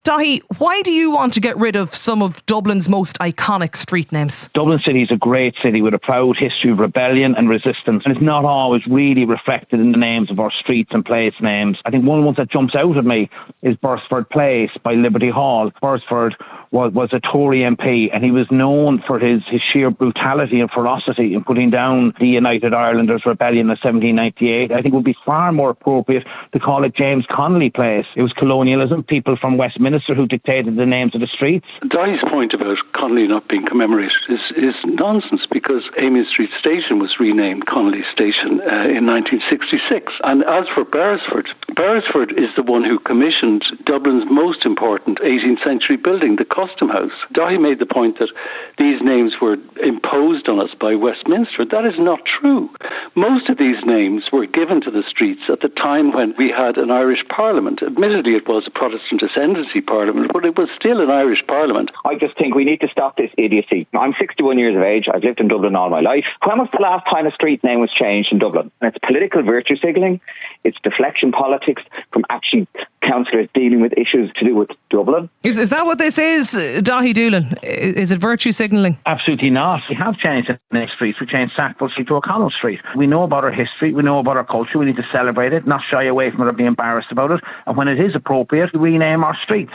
Daithí, why do you want to get rid of some of Dublin's most iconic street names? Dublin City is a great city with a proud history of rebellion and resistance, and it's not always really reflected in the names of our streets and place names. I think one of the ones that jumps out at me is Bursford Place by Liberty Hall. Bursford was a Tory MP, and he was known for his sheer brutality and ferocity in putting down the United Irelanders' rebellion in 1798. I think it would be far more appropriate to call it James Connolly Place. It was colonialism, people from Westminster who dictated the names of the streets. Daithí's point about Connolly not being commemorated is nonsense, because Amiens Street Station was renamed Connolly Station in 1966. And as for Beresford, Beresford is the one who commissioned Dublin's most important 18th century building, the Custom House. Daithí made the point that these names were imposed on us by Westminster. That is not true. Most of these names were given to the streets at the time when we had an Irish Parliament. Admittedly, it was a Protestant ascendancy Parliament, but it was still an Irish Parliament. I just think we need to stop this idiocy. I'm 61 years of age. I've lived in Dublin all my life. When was the last time a street name was changed in Dublin? And it's political virtue signalling. It's deflection politics from actually councillors dealing with issues to do with Dublin. Is that what this is, Daithí Doolan? Is it virtue signalling? Absolutely not. We have changed the next streets. We changed Sackville Street to O'Connell Street. We know about our history. We know about our culture. We need to celebrate it, not shy away from it or be embarrassed about it. And when it is appropriate, we rename our streets.